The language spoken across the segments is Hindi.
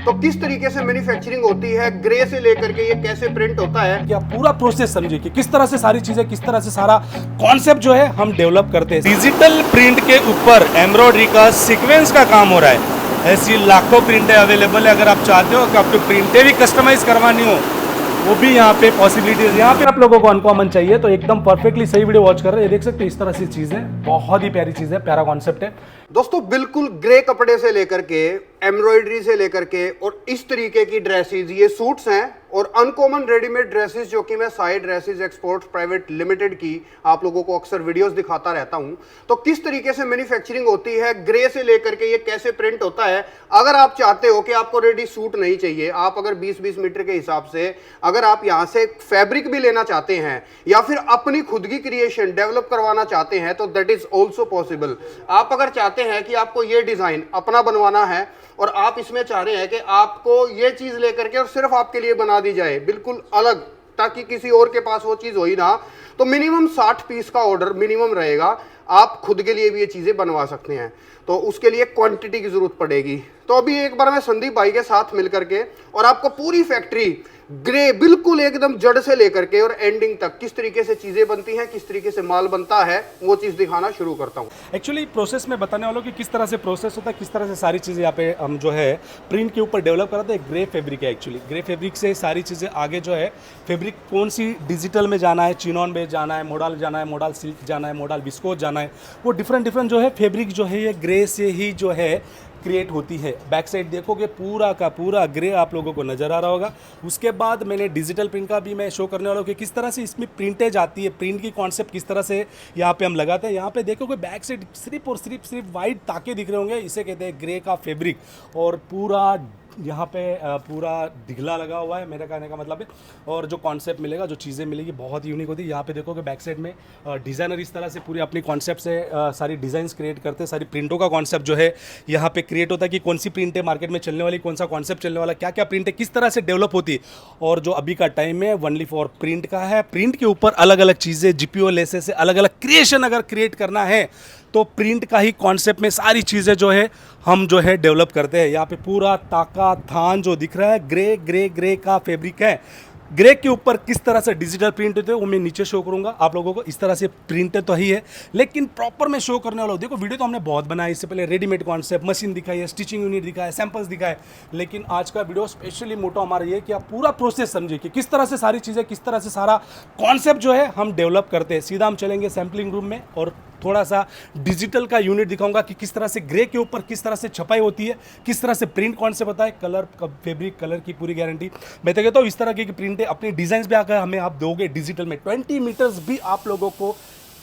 तो किस तरीके से मैन्युफैक्चरिंग होती है, ग्रे से लेकर के ये कैसे प्रिंट होता है, कि आप पूरा प्रोसेस समझिए कि किस तरह से सारी चीजें, किस तरह से सारा कॉन्सेप्ट जो है हम डेवलप करते हैं। डिजिटल प्रिंट के ऊपर एम्ब्रॉयडरी का सीक्वेंस का काम हो रहा है। ऐसी लाखों प्रिंटें अवेलेबल है। अगर आप चाहते हो कि आपको प्रिंटें भी कस्टमाइज करवानी हो, वो भी यहाँ पे पॉसिबिलिटीज। यहाँ पे आप लोगों को अनकॉमन चाहिए तो एकदम परफेक्टली सही वीडियो वॉच कर रहे हैं। ये देख सकते हैं इस तरह से चीज है, बहुत ही प्यारी चीज है, प्यारा कॉन्सेप्ट है दोस्तों। बिल्कुल ग्रे कपड़े से लेकर के एम्ब्रॉयडरी से लेकर के और इस तरीके की ड्रेसेस, ये सूट्स हैं और अनकॉमन रेडीमेड ड्रेसेस जो कि मैं Sai dresses exports private limited की आप लोगों को अक्सर वीडियोस दिखाता रहता हूं। तो किस तरीके से मैन्युफैक्चरिंग होती है, ग्रे से लेकर के ये कैसे प्रिंट होता है। अगर आप चाहते हो कि आपको रेडी सूट नहीं चाहिए, आप अगर 20-20 मीटर के हिसाब से अगर आप यहां से फैब्रिक भी लेना चाहते हैं या फिर अपनी खुद की क्रिएशन डेवलप करवाना चाहते हैं तो दैट इज ऑल्सो पॉसिबल। आप अगर चाहते हैं कि आपको ये डिजाइन अपना बनवाना है और आप इसमें चाह रहे हैं कि आपको ये चीज लेकर के और सिर्फ आपके लिए बना दी जाए बिल्कुल अलग, ताकि किसी और के पास वो चीज हो ही ना, तो मिनिमम 60 पीस का ऑर्डर मिनिमम रहेगा। आप खुद के लिए भी ये चीजें बनवा सकते हैं, तो उसके लिए क्वांटिटी की जरूरत पड़ेगी। तो अभी एक बार मैं संदीप भाई के साथ मिलकर के और आपको पूरी फैक्ट्री ग्रे बिल्कुल एकदम जड़ से लेकर के और एंडिंग तक किस तरीके से चीजें बनती हैं, किस तरीके से माल बनता है, वो चीज दिखाना शुरू करता हूं। एक्चुअली प्रोसेस में बताने वालों कि किस तरह से प्रोसेस होता है, किस तरह से सारी चीज़ें यहाँ पे हम जो है प्रिंट के ऊपर डेवलप कराते हैं। ग्रे फैब्रिक है एक्चुअली, ग्रे फैब्रिक से सारी चीज़ें आगे जो है फैब्रिक कौन सी डिजिटल में जाना है, चिनॉन बेस जाना है, मोडाल जाना है, मोडाल सिल्क जाना है, मोडाल विस्कोस जाना है, वो डिफरेंट जो है फैब्रिक जो है ये ग्रे से ही जो है क्रिएट होती है। बैक साइड देखोगे पूरा का पूरा ग्रे आप लोगों को नजर आ रहा होगा। उसके बाद मैंने डिजिटल प्रिंट का भी मैं शो करने वाला हूँ कि किस तरह से इसमें प्रिंटें जाती है, प्रिंट की कॉन्सेप्ट किस तरह से यहाँ पे हम लगाते हैं। यहाँ पे देखोगे बैक साइड सिर्फ और सिर्फ वाइट ताके दिख रहे होंगे, इसे कहते हैं ग्रे का फैब्रिक। और पूरा यहाँ पे पूरा ढिगला लगा हुआ है, मेरा कहने का मतलब है। और जो कॉन्सेप्ट मिलेगा, जो चीज़ें मिलेगी बहुत यूनिक होती है। यहाँ पे देखोगे बैक साइड में डिज़ाइनर इस तरह से पूरी अपनी कॉन्सेप्ट से सारी डिज़ाइंस क्रिएट करते हैं। सारी प्रिंटों का कॉन्सेप्ट जो है यहाँ पे क्रिएट होता है कि कौन सी प्रिंट है मार्केट में चलने वाली, कौन सा कॉन्सेप्ट चलने वाला, क्या क्या प्रिंट है, किस तरह से डेवलप होती है। और जो अभी का टाइम है ओनली फॉर प्रिंट का है। प्रिंट के ऊपर अलग अलग चीज़ें जीपीओ लेसे से अलग अलग क्रिएशन अगर क्रिएट करना है तो प्रिंट का ही कॉन्सेप्ट में सारी चीज़ें जो है हम जो है डेवलप करते हैं। यहाँ पे पूरा ताका थान जो दिख रहा है ग्रे का फैब्रिक है। ग्रे के ऊपर किस तरह से डिजिटल प्रिंट होते हैं वो मैं नीचे शो करूंगा आप लोगों को। इस तरह से प्रिंट तो ही है, लेकिन प्रॉपर मैं शो करने वाला हूँ। देखो वीडियो तो हमने बहुत बनाया, इससे पहले रेडीमेड कॉन्सेप्ट, मशीन दिखाई है, स्टिचिंग यूनिट दिखाया, सैंपल्स दिखाए, लेकिन आज का वीडियो स्पेशली मोटो हमारा ये कि आप पूरा प्रोसेस समझिए कि किस तरह से सारी चीज़ें, किस तरह से सारा कॉन्सेप्ट जो है हम डेवलप करते हैं। सीधा हम चलेंगे सैम्पलिंग रूम में और थोड़ा सा डिजिटल का यूनिट दिखाऊंगा कि किस तरह से ग्रे के ऊपर किस तरह से छपाई होती है, किस तरह से प्रिंट कौन से बताए, कलर फैब्रिक कलर की पूरी गारंटी। मैं तो कहता हूँ इस तरह की प्रिंटें अपनी डिजाइन भी आकर हमें आप दोगे डिजिटल में 20 मीटर्स भी आप लोगों को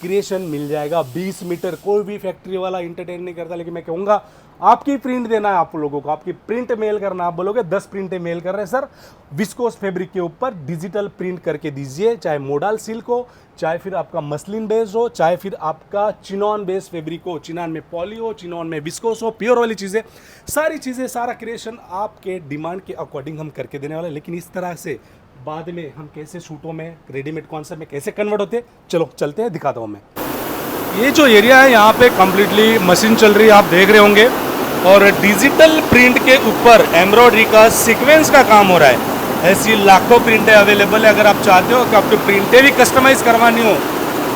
क्रिएशन मिल जाएगा। 20 मीटर कोई भी फैक्ट्री वाला इंटरटेन नहीं करता, लेकिन मैं कहूँगा आपकी प्रिंट देना है आप लोगों को, आपकी प्रिंट मेल करना। आप बोलोगे 10 प्रिंटें मेल कर रहे हैं सर, विस्कोस फैब्रिक के ऊपर डिजिटल प्रिंट करके दीजिए, चाहे मोडाल सिल्क हो, चाहे फिर आपका मसलिन बेस हो, चाहे फिर आपका चिनॉन बेस फैब्रिक हो, चिनॉन में पॉली हो, चिनॉन में विस्कोस हो, प्योर वाली चीज़ें, सारी चीज़ें, सारा क्रिएशन आपके डिमांड के अकॉर्डिंग हम करके देने वाले। लेकिन इस तरह से बाद में हम कैसे सूटों में, रेडीमेड कॉन्सेप्ट में कैसे कन्वर्ट होते हैं, चलो चलते हैं, दिखाता हूँ मैं। ये जो एरिया है यहाँ पे कम्प्लीटली मशीन चल रही है, आप देख रहे होंगे। और डिजिटल प्रिंट के ऊपर एम्ब्रॉयडरी का सीक्वेंस का काम हो रहा है। ऐसी लाखों प्रिंटें अवेलेबल है। अगर आप चाहते हो कि आपको प्रिंटें भी कस्टमाइज करवानी हो,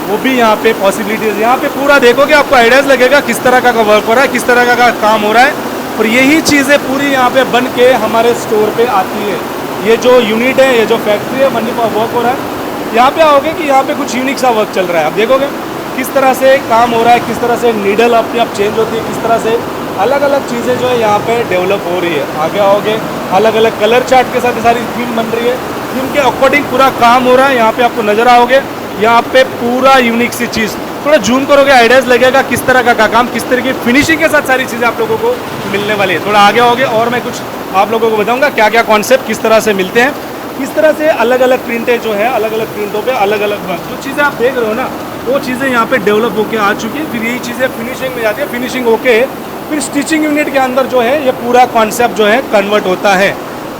वो भी यहाँ पे पॉसिबिलिटीज। यहाँ पे पूरा देखोगे आपको आइडियाज़ लगेगा किस तरह का वर्क हो रहा है, किस तरह का काम हो रहा है। और यही चीज़ें पूरी यहाँ पे बन के हमारे स्टोर पे आती है। ये जो यूनिट है, ये जो फैक्ट्री है, वहीं पर वर्क हो रहा है। यहाँ पे आओगे कि यहाँ पे कुछ यूनिक सा वर्क चल रहा है। आप देखोगे किस तरह से काम हो रहा है, किस तरह से नीडल अपने आप चेंज होती है, किस तरह से अलग अलग चीज़ें जो है यहाँ पे डेवलप हो रही है। आगे आओगे अलग अलग कलर चार्ट के साथ सारी थीम बन रही है, थीम के अकॉर्डिंग पूरा काम हो रहा है। यहाँ पे आपको नजर आओगे, यहाँ पे पूरा यूनिक सी चीज़, थोड़ा जूम करोगे आइडियाज़ लगेगा किस तरह का काम, किस तरह की फिनिशिंग के साथ सारी चीज़ें आप लोगों को मिलने वाली है। थोड़ा आगे आओगे और मैं कुछ आप लोगों को बताऊँगा क्या क्या कॉन्सेप्ट किस तरह से मिलते हैं, किस तरह से अलग अलग प्रिंटें जो है, अलग अलग प्रिंटों पे अलग अलग जो चीज़ें आप देख रहे हो ना, वो चीज़ें यहाँ पे डेवलप होके आ चुकी है। फिर यही चीज़ें फिनिशिंग में जाती है, फिनिशिंग होके फिर स्टिचिंग यूनिट के अंदर जो है ये पूरा कॉन्सेप्ट जो है कन्वर्ट होता है।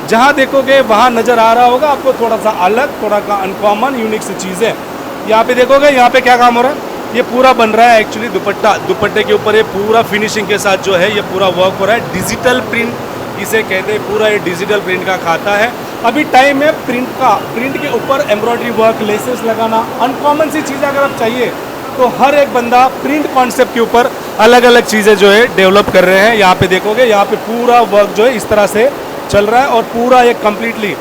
जहाँ देखोगे वहाँ नज़र आ रहा होगा आपको थोड़ा सा अलग, थोड़ा का अनकॉमन यूनिक सी चीज़ है। यहाँ पे देखोगे यहाँ पे क्या काम हो रहा है, ये पूरा बन रहा है एक्चुअली दुपट्टा। दुपट्टे के ऊपर ये पूरा फिनिशिंग के साथ जो है ये पूरा वर्क हो रहा है। डिजिटल प्रिंट इसे कहते हैं पूरा ये डिजिटल प्रिंट का खाता है। अभी टाइम है प्रिंट का। प्रिंट के ऊपर एम्ब्रॉयडरी वर्क, लेसेस लगाना, अनकॉमन सी चीज़ें अगर आप चाहिए तो हर एक बंदा प्रिंट कॉन्सेप्ट के ऊपर अलग अलग चीज़ें जो है डेवलप कर रहे हैं। यहाँ पे देखोगे, यहाँ पे पूरा वर्क जो है इस तरह से चल रहा है और पूरा ये कम्प्लीटली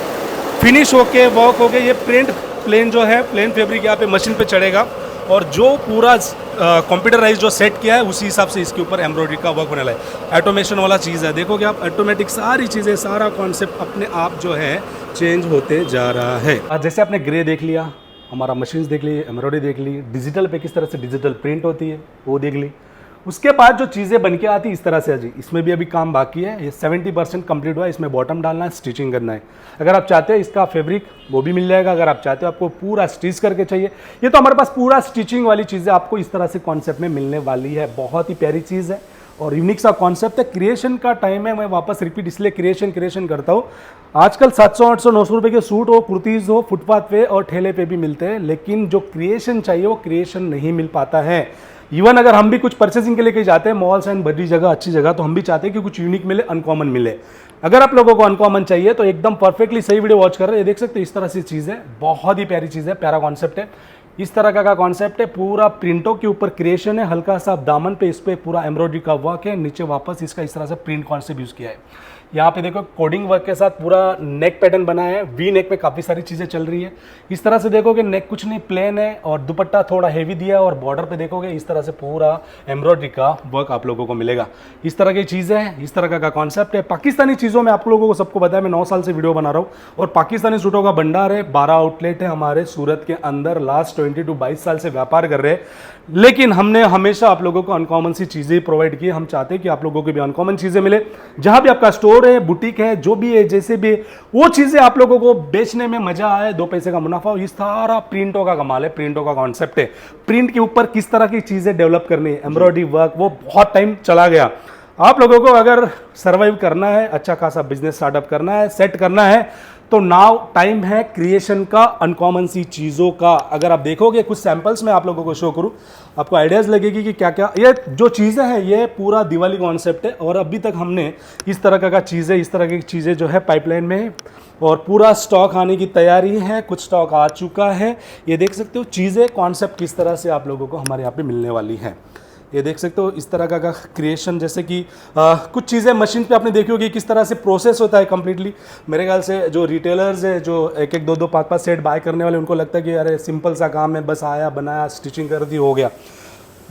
फिनिश होके वर्क हो गए। ये प्रिंट प्लेन जो है, प्लेन फैब्रिक यहाँ पे मशीन पे चढ़ेगा और जो पूरा कंप्यूटराइज जो सेट किया है उसी हिसाब से इसके ऊपर एम्ब्रॉयडरी का वर्क होने वाला है। ऑटोमेशन वाला चीज़ है, देखोगे आप ऑटोमेटिक सारी चीज़ें, सारा कॉन्सेप्ट अपने आप जो है चेंज होते जा रहा है। जैसे आपने ग्रे देख लिया, हमारा मशीन्स देख ली, एम्ब्रॉयडरी देख ली, डिजिटल पे किस तरह से डिजिटल प्रिंट होती है वो देख ली। उसके बाद जो चीज़ें बन के आती इस तरह से जी, इसमें भी अभी काम बाकी है। ये 70% कंप्लीट हुआ है, इसमें बॉटम डालना है, स्टिचिंग करना है। अगर आप चाहते हो इसका फैब्रिक वो भी मिल जाएगा। अगर आप चाहते हो आपको पूरा स्टिच करके चाहिए, ये तो हमारे पास पूरा स्टिचिंग वाली चीज़ें आपको इस तरह से कॉन्सेप्ट में मिलने वाली है। बहुत ही प्यारी चीज़ है और यूनिक सा कॉन्सेप्ट है। क्रिएशन का टाइम है, मैं वापस रिपीट इसलिए क्रिएशन करता हूँ। आजकल 700, 800, 900 रुपये के सूट हो, कुर्तीज़ हो, फुटपाथ पे और ठेले पे भी मिलते हैं, लेकिन जो क्रिएशन चाहिए वो क्रिएशन नहीं मिल पाता है। इवन अगर हम भी कुछ परचेसिंग के लिए कहीं जाते हैं मॉल्स एंड बड़ी जगह, अच्छी जगह, तो हम भी चाहते हैं कि कुछ यूनिक मिले, अनकॉमन मिले। अगर आप लोगों को अनकॉमन चाहिए तो एकदम परफेक्टली सही वीडियो वॉच कर रहे हैं। ये देख सकते हो इस तरह से चीज़ है, बहुत ही प्यारी चीज़ है, प्यारा कॉन्सेप्ट है। इस तरह का कॉन्सेप्ट है, पूरा प्रिंटों के ऊपर क्रिएशन है, हल्का सा दामन पे इस पर पूरा एम्ब्रॉयडरी का वर्क है, नीचे वापस इसका इस तरह से प्रिंट कॉन्सेप्ट यूज़ किया है। यहाँ पे देखो कोडिंग वर्क के साथ पूरा नेक पैटर्न बना है, वी नेक पे काफ़ी सारी चीज़ें चल रही है। इस तरह से देखोगे नेक कुछ नहीं, प्लेन है और दुपट्टा थोड़ा हेवी दिया है और बॉर्डर पे देखोगे इस तरह से पूरा एम्ब्रॉयडरी का वर्क आप लोगों को मिलेगा। इस तरह की चीज़ें हैं, इस तरह का कॉन्सेप्ट है। पाकिस्तानी चीज़ों में आप लोगों को सबको बताया, मैं 9 साल से वीडियो बना रहा हूँ और पाकिस्तानी सूटों का भंडार है। 12 आउटलेट है हमारे सूरत के अंदर, लास्ट 20 to 22 साल से व्यापार कर रहे हैं। लेकिन हमने हमेशा आप लोगों को अनकॉमन सी चीज़ें प्रोवाइड की। हम चाहते हैं कि आप लोगों को भी अनकॉमन चीज़ें मिले। जहाँ भी आपका स्टोर है, बुटीक है, जो भी है, जैसे भी वो चीज़ें आप लोगों को बेचने में मजा आए, 2 पैसे का मुनाफा हो, ये सारा प्रिंटों का कमाल है, प्रिंटों का कॉन्सेप्ट है। प्रिंट के ऊपर किस तरह की चीज़ें डेवलप करनी है, एम्ब्रॉयडरी वर्क, वो बहुत टाइम चला गया। आप लोगों को अगर सर्वाइव करना है, अच्छा खासा बिजनेस स्टार्टअप करना है, सेट करना है, तो नाउ टाइम है क्रिएशन का, अनकॉमन सी चीज़ों का। अगर आप देखोगे कुछ सैंपल्स में आप लोगों को शो करूं, आपको आइडियाज़ लगेगी कि क्या क्या ये जो चीज़ें हैं, ये पूरा दिवाली कॉन्सेप्ट है और अभी तक हमने इस तरह का चीज़ें, इस तरह की चीज़ें जो है पाइपलाइन में है और पूरा स्टॉक आने की तैयारी है। कुछ स्टॉक आ चुका है, ये देख सकते हो चीज़ें, कॉन्सेप्ट किस तरह से आप लोगों को हमारे यहाँ पे मिलने वाली है। ये देख सकते हो इस तरह का क्रिएशन, जैसे कि कुछ चीज़ें मशीन पे आपने देखी होगी किस तरह से प्रोसेस होता है कम्प्लीटली। मेरे ख्याल से जो रिटेलर्स है, जो 1-1, 2-2, 5-5 सेट बाय करने वाले, उनको लगता है कि अरे सिंपल सा काम है, बस आया, बनाया, स्टिचिंग कर दी, हो गया।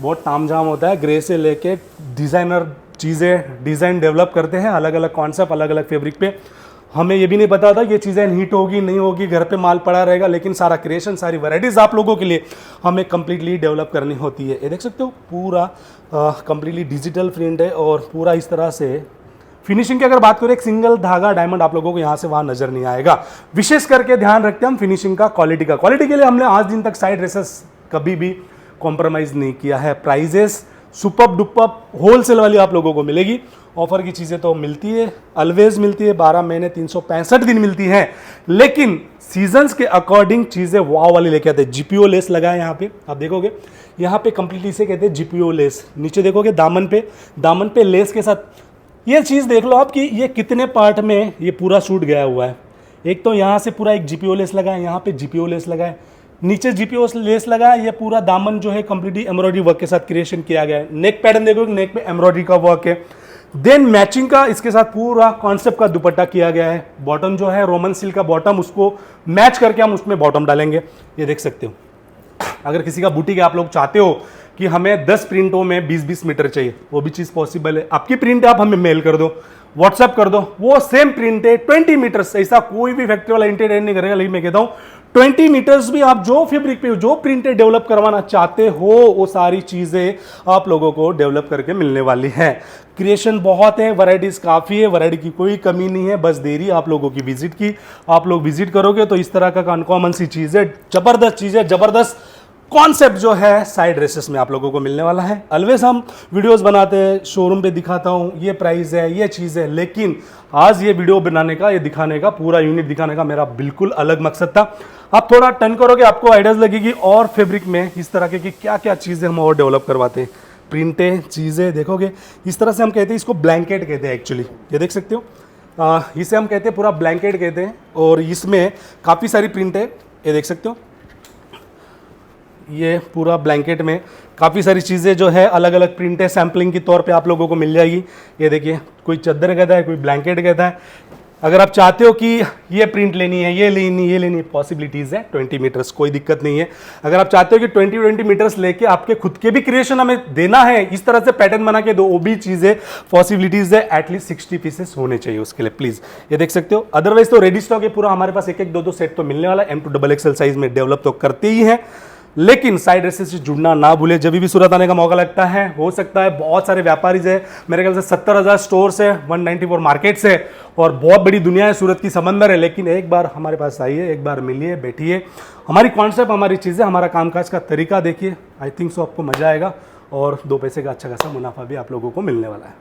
बहुत तामझाम होता है। ग्रे से लेके डिज़ाइनर चीज़ें, डिज़ाइन डेवलप करते हैं, अलग अलग कॉन्सेप्ट, अलग अलग फैब्रिक पे। हमें ये भी नहीं पता था कि ये चीज़ें हीट होगी नहीं होगी, घर पे माल पड़ा रहेगा, लेकिन सारा क्रिएशन, सारी वैराइटीज़ आप लोगों के लिए हमें कम्प्लीटली डेवलप करनी होती है। ये देख सकते हो पूरा कम्प्लीटली डिजिटल प्रिंट है और पूरा इस तरह से फिनिशिंग की अगर बात करें, एक सिंगल धागा डायमंड आप लोगों को यहाँ से वहाँ नजर नहीं आएगा। विशेष करके ध्यान रखते हैं हम फिनिशिंग का, क्वालिटी का। क्वालिटी के लिए हमने आज दिन तक साइड ड्रेसेस कभी भी कॉम्प्रोमाइज़ नहीं किया है। प्राइजेस सुपर डुपर होलसेल वाली आप लोगों को मिलेगी। ऑफर की चीज़ें तो मिलती है, ऑलवेज मिलती है, 12 महीने 365 दिन मिलती हैं, लेकिन सीजन्स के अकॉर्डिंग चीज़ें वाव वाली लेके आते हैं। जीपीओ लेस लगा है यहाँ पे, आप देखोगे यहाँ पे कंप्लीटली इसे कहते हैं जीपीओ लेस। नीचे देखोगे दामन पे लेस के साथ ये चीज़ देख लो आप कि ये कितने पार्ट में ये पूरा सूट गया हुआ है। एक तो यहाँ से पूरा एक जीपीओ लेस लगा है, यहाँ पे जीपीओ लेस लगा है, नीचे जीपीओ लेस लगा है। ये पूरा दामन जो है कंप्लीटली एम्ब्रॉयडरी वर्क के साथ क्रिएशन किया गया है। नेक पैटर्न देखोगे, नेक पे एम्ब्रॉयडरी का वर्क है। देन मैचिंग का इसके साथ पूरा कॉन्सेप्ट का दुपट्टा किया गया है। बॉटम जो है रोमन सिल्क का बॉटम, उसको मैच करके हम उसमें बॉटम डालेंगे। ये देख सकते हो। अगर किसी का बुटीक है, आप लोग चाहते हो कि हमें 10 प्रिंटों में 20-20 मीटर चाहिए, वो भी चीज़ पॉसिबल है। आपकी प्रिंट आप हमें मेल कर दो, व्हाट्सएप कर दो, वो सेम प्रिंट है 20 मीटर्स। ऐसा कोई भी फैक्ट्री वाला इंटीरियर नहीं करेगा, लेकिन मैं कहता हूँ 20 मीटर्स भी आप जो फैब्रिक पे जो प्रिंटेड डेवलप करवाना चाहते हो, वो सारी चीज़ें आप लोगों को डेवलप करके मिलने वाली है। क्रिएशन बहुत है, वैरायटीज़ काफ़ी है, वैरायटी की कोई कमी नहीं है, बस देरी आप लोगों की विजिट की। आप लोग विजिट करोगे तो इस तरह का अनकॉमन सी चीज़ें, ज़बरदस्त चीज़ें, ज़बरदस्त कॉन्सेप्ट जो है साइड ड्रेसेस में आप लोगों को मिलने वाला है। ऑलवेज हम वीडियोस बनाते हैं, शोरूम पे दिखाता हूँ ये प्राइस है, ये चीज़ है, लेकिन आज ये वीडियो बनाने का, ये दिखाने का, पूरा यूनिट दिखाने का मेरा बिल्कुल अलग मकसद था। आप थोड़ा टर्न करोगे, आपको आइडियाज़ लगेगी और फैब्रिक में इस तरह के कि क्या क्या चीज़ें हम और डेवलप करवाते हैं। प्रिंटें चीज़ें देखोगे, इस तरह से हम कहते हैं, इसको ब्लैंकेट कहते हैं एक्चुअली। ये देख सकते हो, इसे हम कहते हैं पूरा ब्लैंकेट कहते हैं, और इसमें काफ़ी सारी प्रिंट है, ये देख सकते हो। ये पूरा ब्लैंकेट में काफ़ी सारी चीज़ें जो है अलग अलग प्रिंट है, सैम्पलिंग के तौर पे आप लोगों को मिल जाएगी। ये देखिए, कोई चादर कहता है, कोई ब्लैंकेट कहता है। अगर आप चाहते हो कि ये प्रिंट लेनी है, ये लेनी है, पॉसिबिलिटीज़ है 20 मीटर्स, कोई दिक्कत नहीं है। अगर आप चाहते हो कि 20 मीटर्स लेके आपके खुद के भी क्रिएशन हमें देना है, इस तरह से पैटर्न बना के दो, वो भी चीज़ें पॉसिबिलिटीज़ है। एटलीस्ट 60 पीसेस होने चाहिए उसके लिए, प्लीज़ ये देख सकते हो। अदरवाइज तो रेडी स्टॉक है पूरा, हमारे पास एक एक दो सेट तो मिलने वाला है। M2 XXL साइज में डेवलप तो करते ही हैं, लेकिन साइड ड्रेसेस से जुड़ना ना भूले। जब भी सूरत आने का मौका लगता है, हो सकता है बहुत सारे व्यापारीज है, मेरे ख्याल से 70,000 स्टोर्स है, 194 मार्केट्स है, और बहुत बड़ी दुनिया है, सूरत की समंदर है। लेकिन एक बार हमारे पास आइए, एक बार मिलिए, बैठिए, हमारी कॉन्सेप्ट, हमारी चीज़ें, हमारा कामकाज का तरीका देखिए। आई थिंक सो आपको मजा आएगा, और 2 पैसे का अच्छा खासा मुनाफा भी आप लोगों को मिलने वाला है।